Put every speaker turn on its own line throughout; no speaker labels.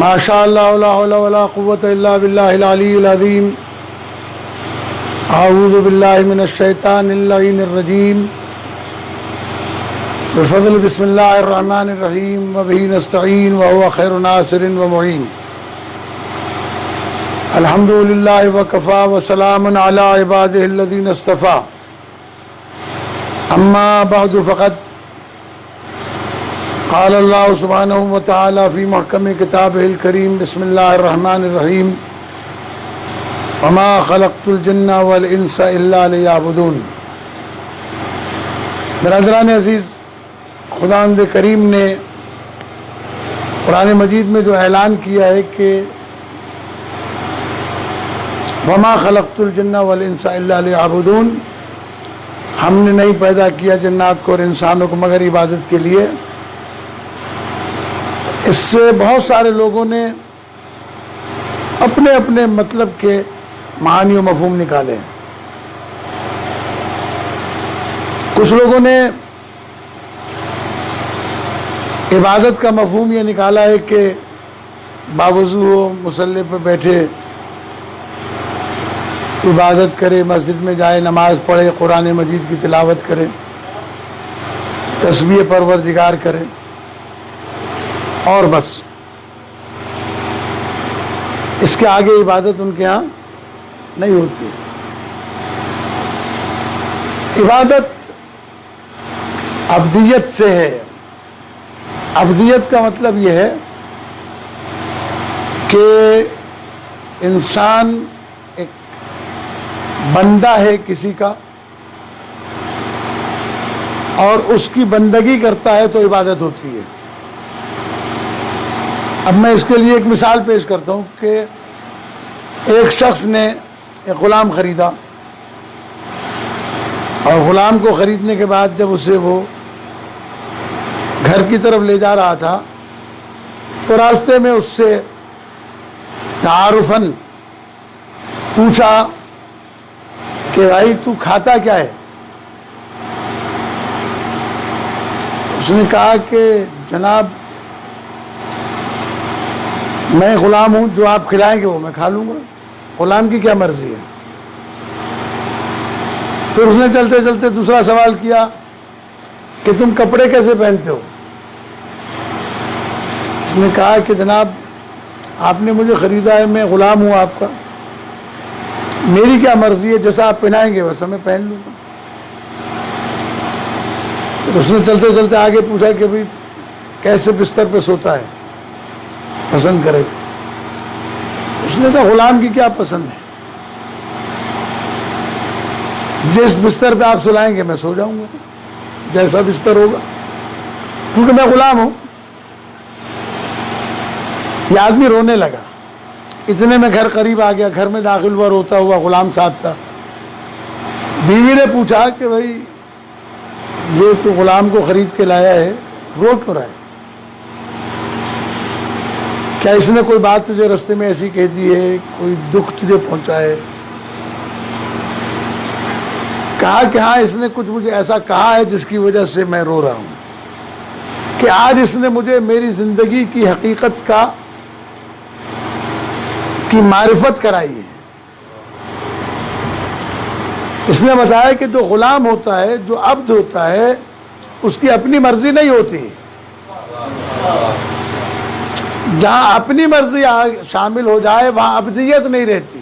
ما شاء اللہ لا حول ولا قوة الا باللہ العلی العظیم اعوذ باللہ من الشیطان اللعین الرجیم بفضل بسم اللہ الرحمن الرحیم وبہ نستعین وهو خیر ناصر ومعین الحمد للہ وکفی وسلام علی عبادہ الذین اصطفی اما بعد فقد قال اللہ سبحانہ وتعالی فی محکم کتابہ الکریم بسم اللہ الرحمن الرحیم وما خلقت الجن والانس الا لیعبدون۔ برادران عزیز، خداوند کریم نے قرآن مجید میں جو اعلان کیا ہے کہ وما خلقت الجن والانس الا لیعبدون، ہم نے نہیں پیدا کیا جنات کو اور انسانوں کو مگر عبادت کے لیے، اس سے بہت سارے لوگوں نے اپنے اپنے مطلب کے معانی و مفہوم نکالے۔ کچھ لوگوں نے عبادت کا مفہوم یہ نکالا ہے کہ باوضو ہو، مصلی پہ بیٹھے عبادت کرے، مسجد میں جائے، نماز پڑھے، قرآن مجید کی تلاوت کرے، تسبیح پروردگار کرے اور بس، اس کے آگے عبادت ان کے ہاں نہیں ہوتی۔ عبادت عبدیت سے ہے۔ عبدیت کا مطلب یہ ہے کہ انسان ایک بندہ ہے کسی کا اور اس کی بندگی کرتا ہے تو عبادت ہوتی ہے۔ اب میں اس کے لیے ایک مثال پیش کرتا ہوں کہ ایک شخص نے ایک غلام خریدا، اور غلام کو خریدنے کے بعد جب اسے وہ گھر کی طرف لے جا رہا تھا تو راستے میں اس سے تعارفاً پوچھا کہ بھائی تو کھاتا کیا ہے؟ اس نے کہا کہ جناب میں غلام ہوں، جو آپ کھلائیں گے وہ میں کھا لوں گا، غلام کی کیا مرضی ہے۔ پھر اس نے چلتے چلتے دوسرا سوال کیا کہ تم کپڑے کیسے پہنتے ہو؟ اس نے کہا کہ جناب آپ نے مجھے خریدا ہے، میں غلام ہوں آپ کا، میری کیا مرضی ہے، جیسا آپ پہنائیں گے ویسا میں پہن لوں گا۔ پھر اس نے چلتے چلتے آگے پوچھا کہ بھائی کیسے بستر پہ سوتا ہے، پسند کرے؟ اس نے کہا غلام کی کیا پسند ہے، جس بستر پہ آپ سلائیں گے میں سو جاؤں گا، جیسا بستر ہوگا، کیونکہ میں غلام ہوں۔ یہ آدمی رونے لگا، اتنے میں گھر قریب آ گیا، گھر میں داخل ہوا، روتا ہوا، غلام ساتھ تھا۔ بیوی نے پوچھا کہ بھائی یہ تو غلام کو خرید کے لایا ہے، رو کیوں رہا ہے؟ کیا اس نے کوئی بات تجھے رستے میں ایسی کہہ دی ہے، کوئی دکھ تجھے پہنچا ہے؟ کہا کہ ہاں اس نے کچھ مجھے ایسا کہا ہے جس کی وجہ سے میں رو رہا ہوں، کہ آج اس نے مجھے میری زندگی کی حقیقت کی معرفت کرائی ہے۔ اس نے بتایا کہ جو غلام ہوتا ہے، جو عبد ہوتا ہے، اس کی اپنی مرضی نہیں ہوتی۔ جہاں اپنی مرضی شامل ہو جائے وہاں عبدیت نہیں رہتی۔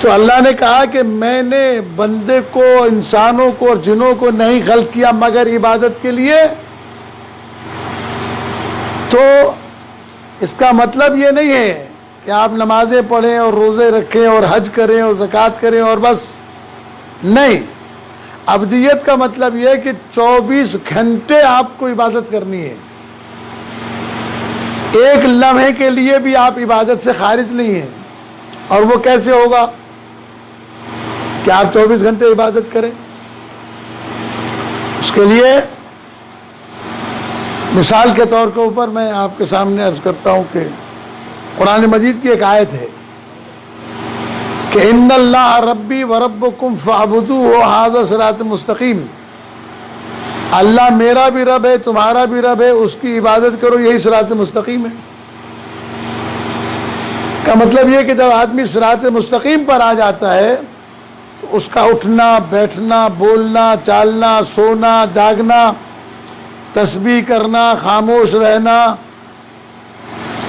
تو اللہ نے کہا کہ میں نے بندے کو، انسانوں کو اور جنوں کو نہیں خلق کیا مگر عبادت کے لیے۔ تو اس کا مطلب یہ نہیں ہے کہ آپ نمازیں پڑھیں اور روزے رکھیں اور حج کریں اور زکوٰۃ کریں اور بس، نہیں۔ عبدیت کا مطلب یہ ہے کہ 24 گھنٹے آپ کو عبادت کرنی ہے، ایک لمحے کے لیے بھی آپ عبادت سے خارج نہیں ہیں۔ اور وہ کیسے ہوگا کہ آپ 24 گھنٹے عبادت کریں؟ اس کے لیے مثال کے طور کے اوپر میں آپ کے سامنے عرض کرتا ہوں کہ قرآن مجید کی ایک آیت ہے کہ ان اللہ ربی وربکم فاعبدوہ ھذا صراط مستقیم، اللہ میرا بھی رب ہے، تمہارا بھی رب ہے، اس کی عبادت کرو، یہی صراط مستقیم ہے۔ کا مطلب یہ کہ جب آدمی صراط مستقیم پر آ جاتا ہے تو اس کا اٹھنا بیٹھنا بولنا چالنا سونا جاگنا تسبیح کرنا خاموش رہنا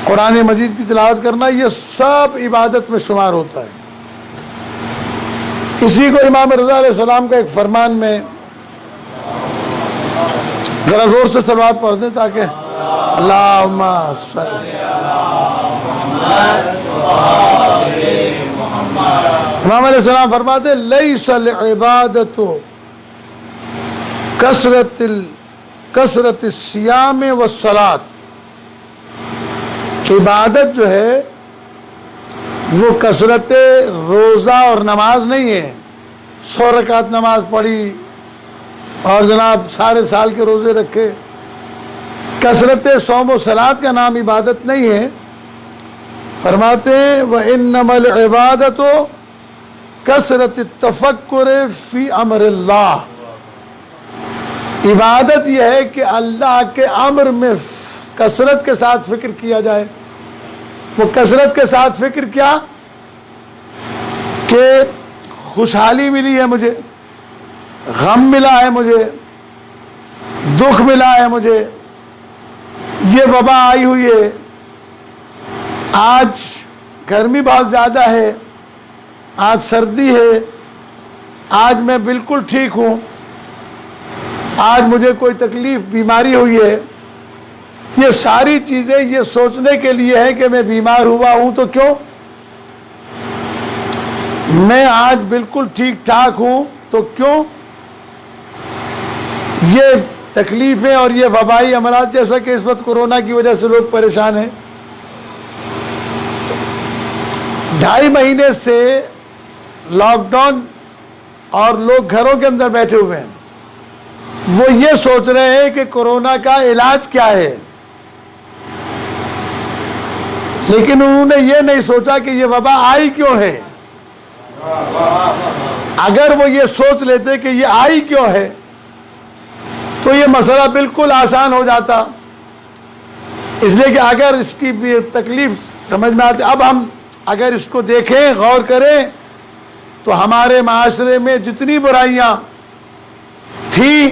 قرآن مجید کی تلاوت کرنا یہ سب عبادت میں شمار ہوتا ہے. اسی کو امام رضا علیہ السلام کا ایک فرمان میں ذرا زور سے صلوات پڑھ دیں تاکہ اللہم صلی امام علیہ السلام فرماتے لیس العبادت کثرت الصیام والصلاۃ. عبادت جو ہے وہ کثرت روزہ اور نماز نہیں ہے. 100 رکعت نماز پڑھی اور جناب سارے سال کے روزے رکھے. کثرت صوم و صلاۃ کا نام عبادت نہیں ہے. فرماتے ہیں وَإِنَّمَا الْعِبَادَةُ کثرت التفکر فی امر اللہ. عبادت یہ ہے کہ اللہ کے امر میں کثرت کے ساتھ فکر کیا جائے. وہ کثرت کے ساتھ فکر کیا کہ خوشحالی ملی ہے مجھے, غم ملا ہے مجھے, دکھ ملا ہے مجھے, یہ وبا آئی ہوئی ہے, آج گرمی بہت زیادہ ہے, آج سردی ہے, آج میں بالکل ٹھیک ہوں, آج مجھے کوئی تکلیف بیماری ہوئی ہے. یہ ساری چیزیں یہ سوچنے کے لیے ہے کہ میں بیمار ہوا ہوں تو کیوں, میں آج بالکل ٹھیک ٹھاک ہوں تو کیوں. یہ تکلیفیں اور یہ وبائی امراض جیسا کہ اس وقت کورونا کی وجہ سے لوگ پریشان ہیں, 2.5 مہینے سے لاک ڈاؤن اور لوگ گھروں کے اندر بیٹھے ہوئے ہیں. وہ یہ سوچ رہے ہیں کہ کورونا کا علاج کیا ہے, لیکن انہوں نے یہ نہیں سوچا کہ یہ وبا آئی کیوں ہے. اگر وہ یہ سوچ لیتے کہ یہ آئی کیوں ہے تو یہ مسئلہ بالکل آسان ہو جاتا. اس لیے کہ اگر اس کی تکلیف سمجھ میں آتی, اب ہم اگر اس کو دیکھیں غور کریں تو ہمارے معاشرے میں جتنی برائیاں تھیں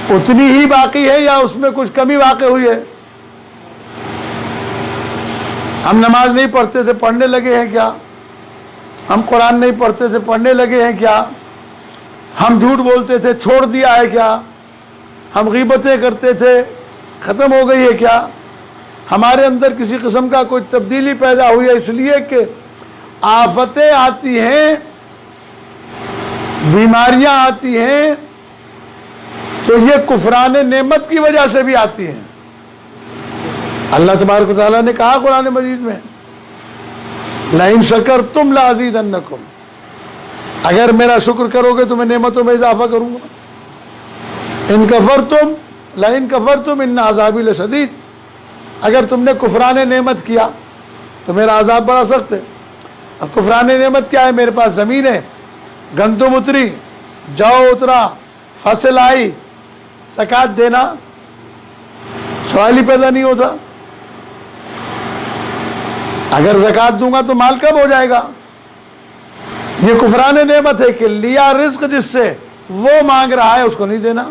اتنی ہی باقی ہے یا اس میں کچھ کمی واقع ہوئی ہے. ہم نماز نہیں پڑھتے تھے, پڑھنے لگے ہیں کیا؟ ہم قرآن نہیں پڑھتے تھے, پڑھنے لگے ہیں کیا؟ ہم جھوٹ بولتے تھے, چھوڑ دیا ہے کیا؟ ہم غیبتیں کرتے تھے, ختم ہو گئی ہے کیا؟ ہمارے اندر کسی قسم کا کوئی تبدیلی پیدا ہوئی ہے؟ اس لیے کہ آفتیں آتی ہیں, بیماریاں آتی ہیں تو یہ کفران نعمت کی وجہ سے بھی آتی ہیں. اللہ تبارک و تعالیٰ نے کہا قرآن مجید میں لَإِن شَكَرْتُمْ لَأَزِيدَنَّكُمْ, اگر میرا شکر کرو گے تو میں نعمتوں میں اضافہ کروں گا. إِن كَفَرْتُمْ لَإِن كَفَرْتُمْ إِنَّ عَذَابِي لَشَدِيدٌ, اگر تم نے کفران نعمت کیا تو میرا عذاب بڑا سخت ہے. اب کفران نعمت کیا ہے؟ میرے پاس زمین ہے, گندم اتری, جو اترا, فصل آئی, زکوٰۃ دینا, سوال ہی پیدا نہیں ہوتا. اگر زکوٰۃ دوں گا تو مال کم ہو جائے گا. یہ کفران نعمت ہے کہ لیا رزق جس سے وہ مانگ رہا ہے اس کو نہیں دینا,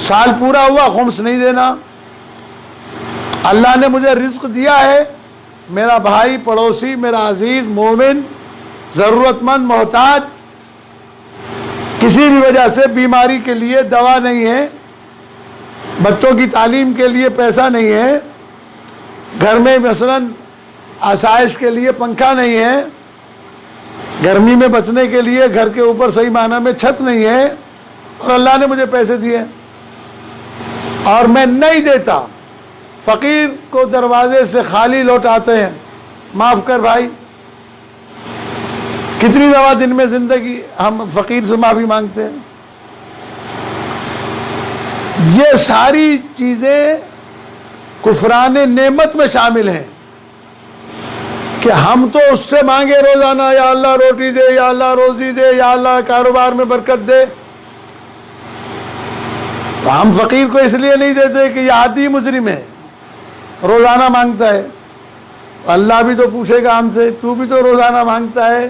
سال پورا ہوا خمس نہیں دینا. اللہ نے مجھے رزق دیا ہے, میرا بھائی پڑوسی میرا عزیز مومن ضرورت مند محتاج کسی بھی وجہ سے بیماری کے لیے دوا نہیں ہے, بچوں کی تعلیم کے لیے پیسہ نہیں ہے, گھر میں مثلاً آسائش کے لیے پنکھا نہیں ہے, گرمی میں بچنے کے لیے گھر کے اوپر صحیح معنی میں چھت نہیں ہے, اور اللہ نے مجھے پیسے دیے اور میں نہیں دیتا. فقیر کو دروازے سے خالی لوٹاتے ہیں, معاف کر بھائی, کتنی دفعہ دن میں زندگی ہم فقیر سے معافی مانگتے ہیں. یہ ساری چیزیں کفران نعمت میں شامل ہیں کہ ہم تو اس سے مانگے روزانہ, یا اللہ روٹی دے, یا اللہ روزی دے, یا اللہ کاروبار میں برکت دے. تو ہم فقیر کو اس لیے نہیں دیتے کہ یہ عادی مجرم ہے, روزانہ مانگتا ہے. اللہ بھی تو پوچھے گا ہم سے، تو بھی تو روزانہ مانگتا ہے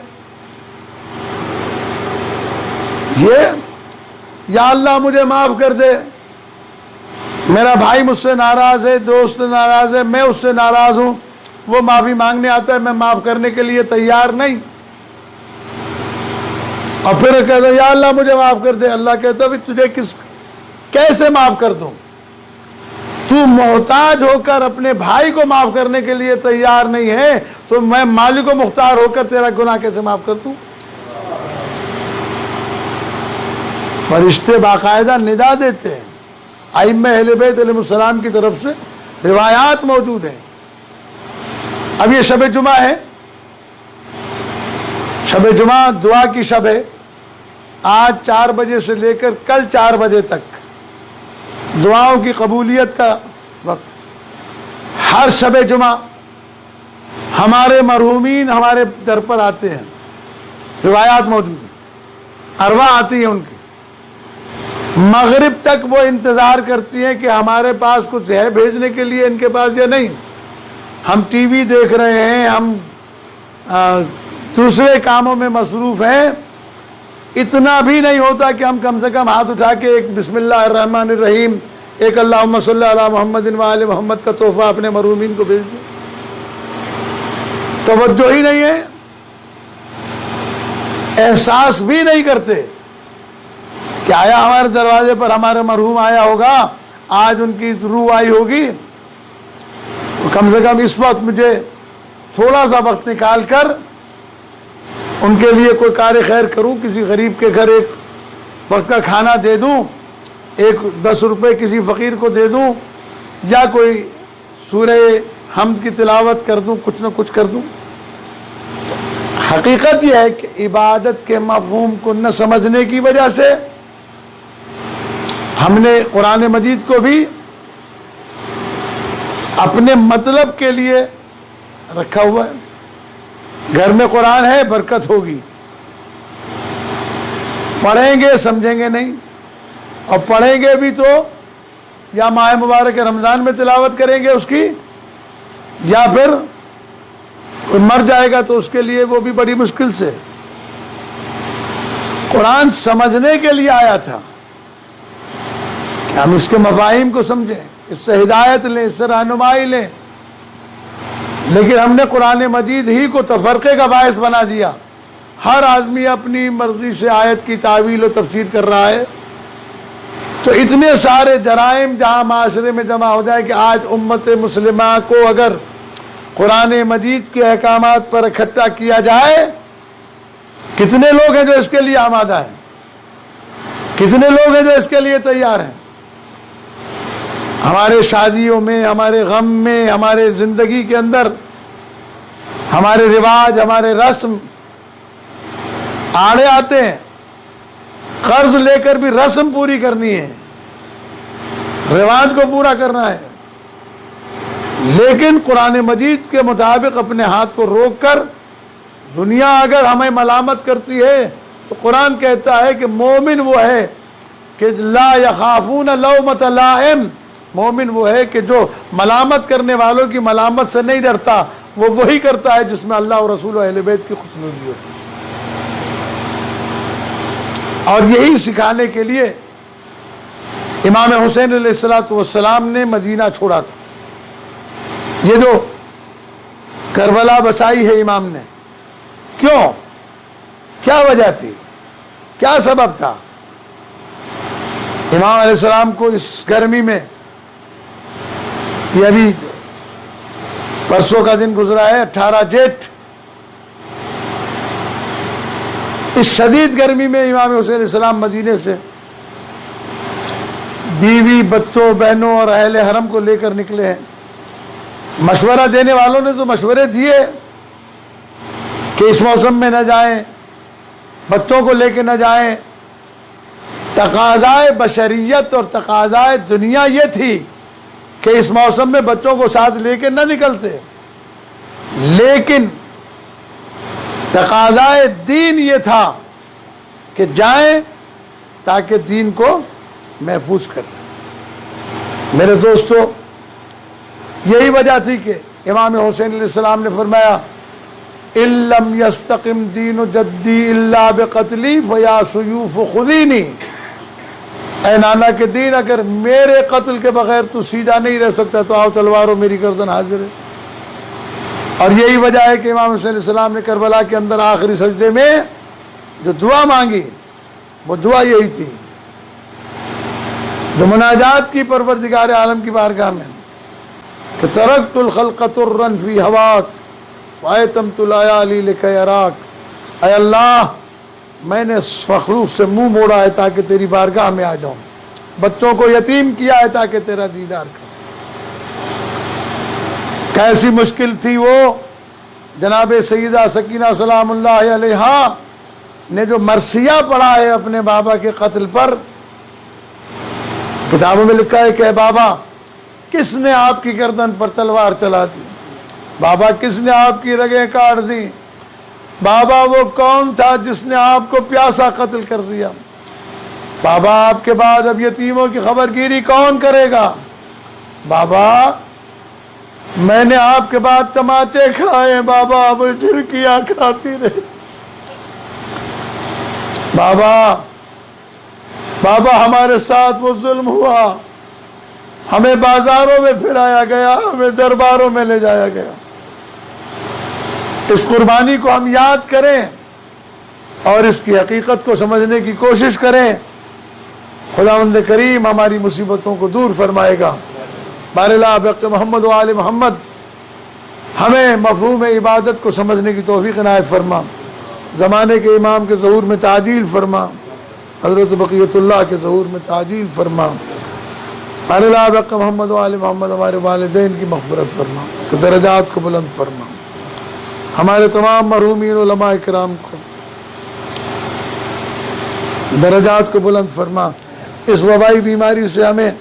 یہ، یا اللہ مجھے معاف کر دے، میرا بھائی مجھ سے ناراض ہے، دوست ناراض ہے، میں اس سے ناراض ہوں، وہ معافی مانگنے آتا ہے، میں معاف کرنے کے لیے تیار نہیں، اور پھر کہتا ہے یا اللہ مجھے معاف کر دے، اللہ کہتا ہے تجھے کیسے معاف کر دوں؟ تو محتاج ہو کر اپنے بھائی کو معاف کرنے کے لیے تیار نہیں ہے، تو میں مالک و مختار ہو کر تیرا گناہ کیسے معاف کر دوں؟ فرشتے باقاعدہ ندا دیتے ہیں، ائمہ اہل بیت علیہ السلام کی طرف سے روایات موجود ہیں۔ اب یہ شب جمعہ ہے، شب جمعہ دعا کی شب ہے، آج 4 بجے سے لے کر کل 4 بجے تک دعاؤں کی قبولیت کا وقت۔ ہر شب جمعہ ہمارے مرحومین ہمارے در پر آتے ہیں، روایات موجود ہیں، ارواح آتی ہیں ان کی، مغرب تک وہ انتظار کرتی ہیں کہ ہمارے پاس کچھ ہے بھیجنے کے لیے ان کے پاس یا نہیں۔ ہم ٹی وی دیکھ رہے ہیں، ہم دوسرے کاموں میں مصروف ہیں، اتنا بھی نہیں ہوتا کہ ہم کم سے کم ہاتھ اٹھا کے ایک بسم اللہ الرحمن الرحیم، ایک اللہم صلی علی محمد و آل محمد کا تحفہ اپنے مرحومین کو بھیج دیں۔ توجہ ہی نہیں ہے، احساس بھی نہیں کرتے کہ آیا ہمارے دروازے پر ہمارا مرحوم آیا ہوگا، آج ان کی روح آئی ہوگی، تو کم سے کم اس وقت مجھے تھوڑا سا وقت نکال کر ان کے لیے کوئی کار خیر کروں، کسی غریب کے گھر ایک وقت کا کھانا دے دوں، ایک 10 روپے کسی فقیر کو دے دوں، یا کوئی سورہ حمد کی تلاوت کر دوں، کچھ نہ کچھ کر دوں۔ حقیقت یہ ہے کہ عبادت کے مفہوم کو نہ سمجھنے کی وجہ سے ہم نے قرآن مجید کو بھی اپنے مطلب کے لیے رکھا ہوا ہے۔ گھر میں قرآن ہے، برکت ہوگی، پڑھیں گے سمجھیں گے نہیں، اور پڑھیں گے بھی تو یا ماہ مبارک رمضان میں تلاوت کریں گے اس کی، یا پھر کوئی مر جائے گا تو اس کے لیے وہ بھی بڑی مشکل سے۔ قرآن سمجھنے کے لیے آیا تھا کہ ہم اس کے مفاہیم کو سمجھیں، اس سے ہدایت لیں، اس سے رہنمائی لیں، لیکن ہم نے قرآن مجید ہی کو تفرقے کا باعث بنا دیا۔ ہر آدمی اپنی مرضی سے آیت کی تعویل و تفسیر کر رہا ہے، تو اتنے سارے جرائم جہاں معاشرے میں جمع ہو جائے کہ آج امت مسلمہ کو اگر قرآن مجید کے احکامات پر اکٹھا کیا جائے، کتنے لوگ ہیں جو اس کے لیے آمادہ ہیں، کتنے لوگ ہیں جو اس کے لیے تیار ہیں؟ ہمارے شادیوں میں، ہمارے غم میں، ہمارے زندگی کے اندر ہمارے رواج، ہمارے رسم آڑے آتے ہیں، قرض لے کر بھی رسم پوری کرنی ہے، رواج کو پورا کرنا ہے، لیکن قرآن مجید کے مطابق اپنے ہاتھ کو روک کر دنیا اگر ہمیں ملامت کرتی ہے تو قرآن کہتا ہے کہ مومن وہ ہے کہ لا یخافون لومۃ لائم، مومن وہ ہے کہ جو ملامت کرنے والوں کی ملامت سے نہیں ڈرتا، وہ وہی کرتا ہے جس میں اللہ اور رسول و اہل بیت کی خصوصیت ہوتی ہے۔ اور یہی سکھانے کے لیے امام حسین علیہ السلام نے مدینہ چھوڑا تھا۔ یہ جو کربلا بسائی ہے امام نے، کیوں؟ کیا وجہ تھی؟ کیا سبب تھا؟ امام علیہ السلام کو اس گرمی میں، یہ ابھی پرسوں کا دن گزرا ہے 18 جیٹھ، اس شدید گرمی میں امام حسین علیہ السلام مدینے سے بیوی، بچوں، بہنوں اور اہل حرم کو لے کر نکلے ہیں۔ مشورہ دینے والوں نے تو مشورے دیے کہ اس موسم میں نہ جائیں، بچوں کو لے کے نہ جائیں۔ تقاضائے بشریت اور تقاضائے دنیا یہ تھی کہ اس موسم میں بچوں کو ساتھ لے کے نہ نکلتے، لیکن تقاضائے دین یہ تھا کہ جائیں تاکہ دین کو محفوظ کریں۔ میرے دوستو، یہی وجہ تھی کہ امام حسین علیہ السلام نے فرمایا ان لم یستقم دین جدی الا بقتلی فیا سیوف خذینی، اے نانا کے دین اگر میرے قتل کے بغیر تو سیدھا نہیں رہ سکتا تو آؤ تلواروں میری گردن حاضر ہے۔ اور یہی وجہ ہے کہ امام حسین علیہ السلام نے کربلا کے اندر آخری سجدے میں جو دعا مانگی وہ دعا یہی تھی، جو مناجات کی پروردگار عالم کی بارگاہ میں کہ ترکت الخلق طرا فی ہواک وایتمت اللیالی لکی اراک، اے اللہ میں نے مخلوق سے منہ موڑا ہے تاکہ تیری بارگاہ میں آ جاؤں، بچوں کو یتیم کیا ہے تاکہ تیرا دیدار کروں۔ کیسی مشکل تھی وہ جناب سیدہ سکینہ سلام اللہ علیہا نے جو مرثیہ پڑھا ہے اپنے بابا کے قتل پر، کتابوں میں لکھا ہے کہ اے بابا کس نے آپ کی گردن پر تلوار چلا دی، بابا کس نے آپ کی رگیں کاٹ دی، بابا وہ کون تھا جس نے آپ کو پیاسا قتل کر دیا، بابا آپ کے بعد اب یتیموں کی خبر گیری کون کرے گا، بابا میں نے آپ کے بعد تماچے کھائے، بابا اب جھڑکیاں کھاتی رہی، بابا ہمارے ساتھ وہ ظلم ہوا، ہمیں بازاروں میں پھرایا گیا، ہمیں درباروں میں لے جایا گیا۔ اس قربانی کو ہم یاد کریں اور اس کی حقیقت کو سمجھنے کی کوشش کریں، خداوند کریم ہماری مصیبتوں کو دور فرمائے گا۔ باراللہ بحق محمد و آل محمد ہمیں مفہوم عبادت کو سمجھنے کی توفیق عنایت فرما، زمانے کے امام کے ظہور میں تعجیل فرما، حضرت بقیت اللہ کے ظہور میں تعجیل فرما۔ باراللہ بحق محمد و آل محمد ہمارے والدین کی مغفرت فرما، درجات کو بلند فرما، ہمارے تمام مرحومین علماء کرام کو درجات کو بلند فرما، اس وبائی بیماری سے ہمیں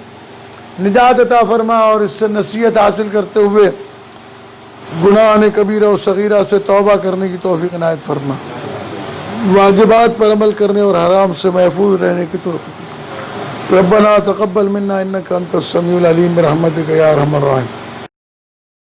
نجات عطا فرما اور اس سے نصیحت حاصل کرتے ہوئے گناہ کبیرہ و صغیرہ سے توبہ کرنے کی توفیق عنایت فرما، واجبات پر عمل کرنے اور حرام سے محفوظ رہنے کی توفیق۔ ربنا تقبل منا انک انت السمیع العلیم برحمتک یا ارحم الراحمین۔